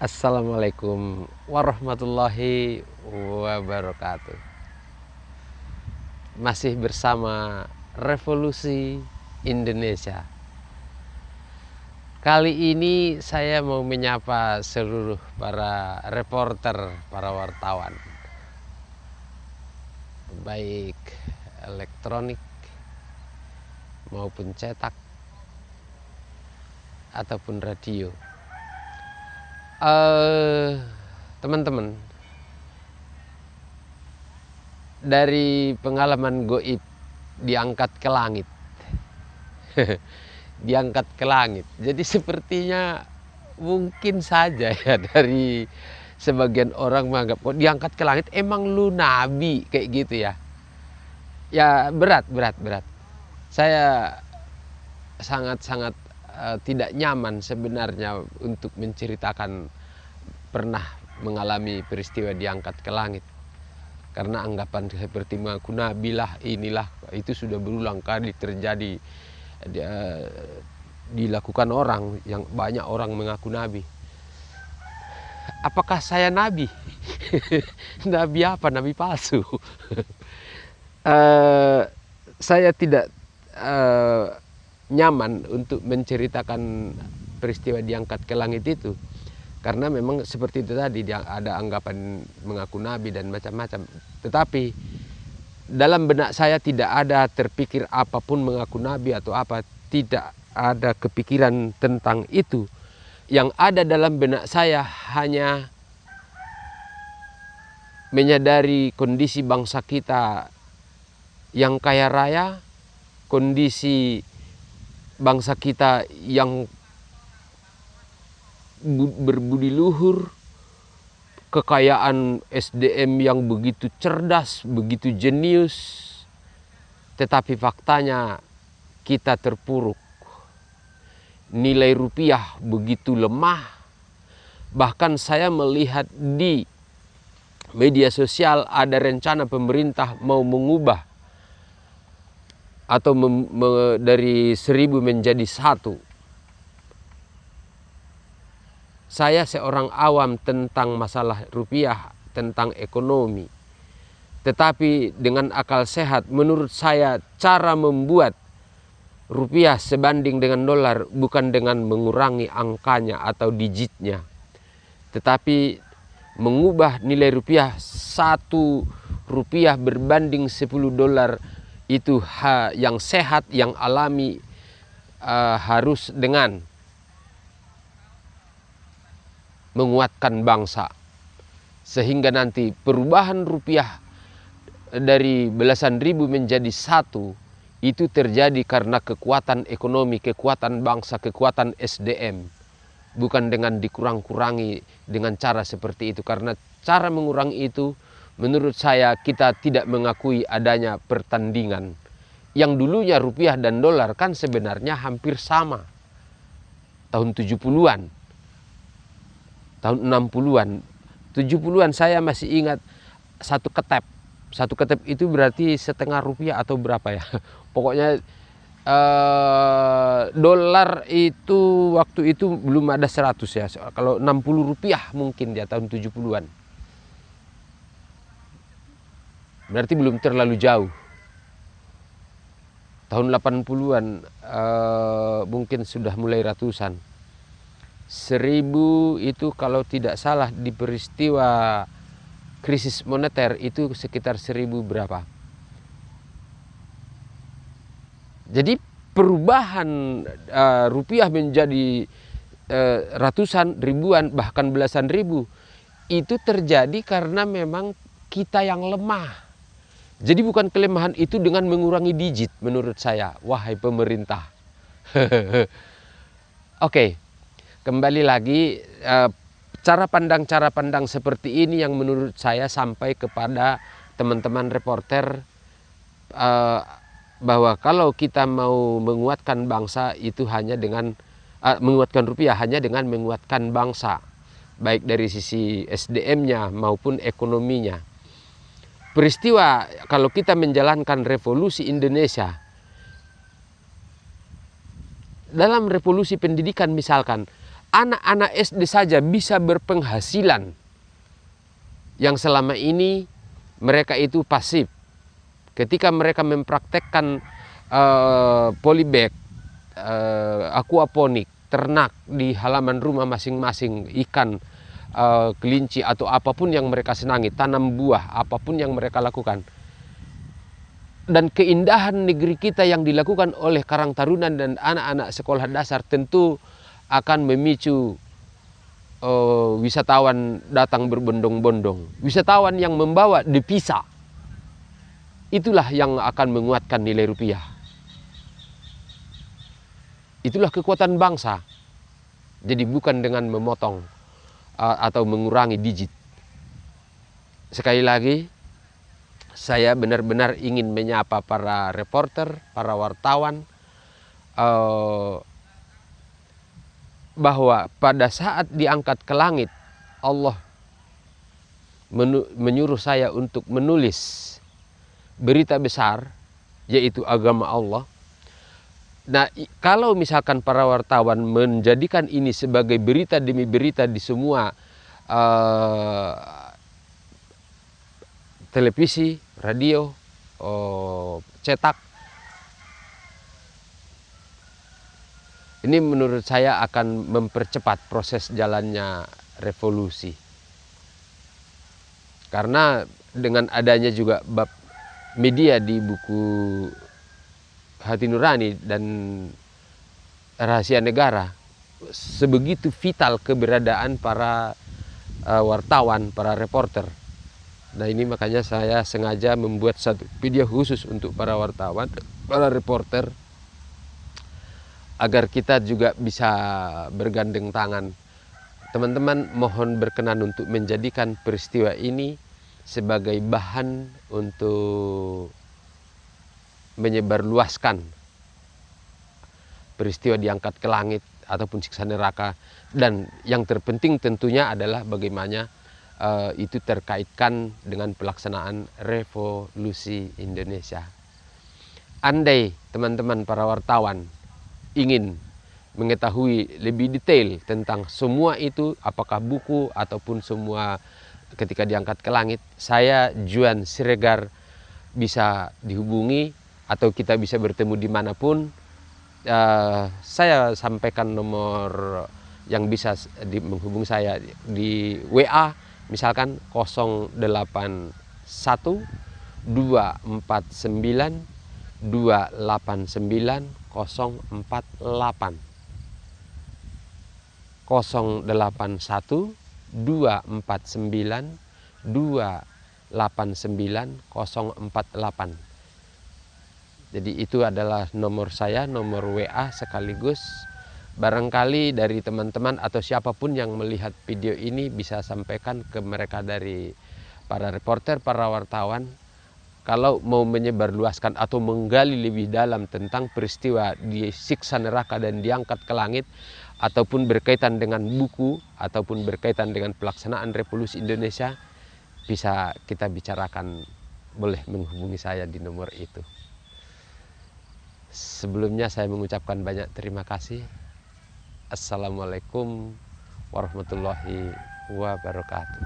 Assalamualaikum warahmatullahi wabarakatuh. Masih bersama Revolusi Indonesia. Kali ini saya mau menyapa seluruh para reporter, para wartawan, baik elektronik maupun cetak ataupun radio. Teman-teman, dari pengalaman goib diangkat ke langit. Diangkat ke langit. Jadi sepertinya mungkin saja ya dari sebagian orang menganggap diangkat ke langit, emang lu nabi kayak gitu ya. Ya berat. Saya sangat tidak nyaman sebenarnya untuk menceritakan pernah mengalami peristiwa diangkat ke langit, karena anggapan seperti mengaku nabi lah, inilah itu sudah berulang kali terjadi, dilakukan orang, yang banyak orang mengaku nabi. Apakah saya nabi? Nabi apa? Nabi palsu. Saya tidak nyaman untuk menceritakan peristiwa diangkat ke langit itu, karena memang seperti itu tadi, ada anggapan mengaku nabi dan macam-macam. Tetapi dalam benak saya tidak ada terpikir apapun mengaku nabi atau apa, tidak ada kepikiran tentang itu. Yang ada dalam benak saya hanya menyadari kondisi bangsa kita yang kaya raya, kondisi bangsa kita yang berbudi luhur, kekayaan SDM yang begitu cerdas, begitu jenius, tetapi faktanya kita terpuruk. Nilai rupiah begitu lemah. Bahkan saya melihat di media sosial ada rencana pemerintah mau mengubah atau dari 1000 menjadi 1. Saya seorang awam tentang masalah rupiah, tentang ekonomi. Tetapi dengan akal sehat, menurut saya cara membuat rupiah sebanding dengan dolar bukan dengan mengurangi angkanya atau digitnya, tetapi mengubah nilai rupiah 1 rupiah berbanding 10 dolar. Itu yang sehat, yang alami, harus dengan menguatkan bangsa. Sehingga nanti perubahan rupiah dari belasan ribu menjadi 1 itu terjadi karena kekuatan ekonomi, kekuatan bangsa, kekuatan SDM. Bukan dengan dikurang-kurangi dengan cara seperti itu. Karena cara mengurangi itu, menurut saya kita tidak mengakui adanya pertandingan. Yang dulunya rupiah dan dolar kan sebenarnya hampir sama. Tahun 70-an, tahun 60-an, 70-an saya masih ingat satu ketep. Satu ketep itu berarti setengah rupiah atau berapa ya. Pokoknya dolar itu waktu itu belum ada 100 ya. Kalau 60 rupiah mungkin dia tahun 70-an. Berarti belum terlalu jauh. Tahun 80-an mungkin sudah mulai ratusan. 1000 itu kalau tidak salah di peristiwa krisis moneter itu sekitar 1000 berapa. Jadi perubahan rupiah menjadi ratusan, ribuan, bahkan belasan ribu itu terjadi karena memang kita yang lemah. Jadi bukan kelemahan itu dengan mengurangi digit menurut saya, wahai pemerintah. Oke, kembali lagi, cara pandang seperti ini yang menurut saya sampai kepada teman-teman reporter, bahwa kalau kita mau menguatkan bangsa itu hanya dengan menguatkan rupiah hanya dengan menguatkan bangsa, baik dari sisi SDM-nya maupun ekonominya. Peristiwa kalau kita menjalankan revolusi Indonesia, dalam revolusi pendidikan misalkan, anak-anak SD saja bisa berpenghasilan yang selama ini mereka itu pasif. Ketika mereka mempraktekkan polybag, aquaponik, ternak di halaman rumah masing-masing, ikan, kelinci atau apapun yang mereka senangi, tanam buah, apapun yang mereka lakukan. Dan keindahan negeri kita yang dilakukan oleh Karang Taruna dan anak-anak sekolah dasar tentu akan memicu wisatawan datang berbondong-bondong. Wisatawan yang membawa devisa, itulah yang akan menguatkan nilai rupiah. Itulah kekuatan bangsa. Jadi bukan dengan memotong atau mengurangi digit. Sekali lagi, saya benar-benar ingin menyapa para reporter, para wartawan, bahwa pada saat diangkat ke langit, Allah menyuruh saya untuk menulis berita besar, yaitu agama Allah. Nah, kalau misalkan para wartawan menjadikan ini sebagai berita demi berita di semua televisi, radio, cetak, ini menurut saya akan mempercepat proses jalannya revolusi. Karena dengan adanya juga bab media di buku Hati Nurani dan Rahasia Negara, sebegitu vital keberadaan para wartawan, para reporter. Nah, ini makanya saya sengaja membuat satu video khusus untuk para wartawan, para reporter, agar kita juga bisa bergandeng tangan. Teman-teman mohon berkenan untuk menjadikan peristiwa ini sebagai bahan untuk menyebarluaskan peristiwa diangkat ke langit ataupun siksa neraka. Dan yang terpenting tentunya adalah bagaimana itu terkaitkan dengan pelaksanaan revolusi Indonesia. Andai teman-teman para wartawan ingin mengetahui lebih detail tentang semua itu, apakah buku ataupun semua ketika diangkat ke langit, saya Juan Siregar bisa dihubungi atau kita bisa bertemu dimanapun. Saya sampaikan nomor yang bisa menghubungi saya di WA, misalkan 081 249 289 048 081 249 289 048. Jadi itu adalah nomor saya, nomor WA sekaligus. Barangkali dari teman-teman atau siapapun yang melihat video ini bisa sampaikan ke mereka dari para reporter, para wartawan, kalau mau menyebarluaskan atau menggali lebih dalam tentang peristiwa disiksa neraka dan diangkat ke langit, ataupun berkaitan dengan buku, ataupun berkaitan dengan pelaksanaan revolusi Indonesia, bisa kita bicarakan, boleh menghubungi saya di nomor itu. Sebelumnya saya mengucapkan banyak terima kasih. Assalamualaikum warahmatullahi wabarakatuh.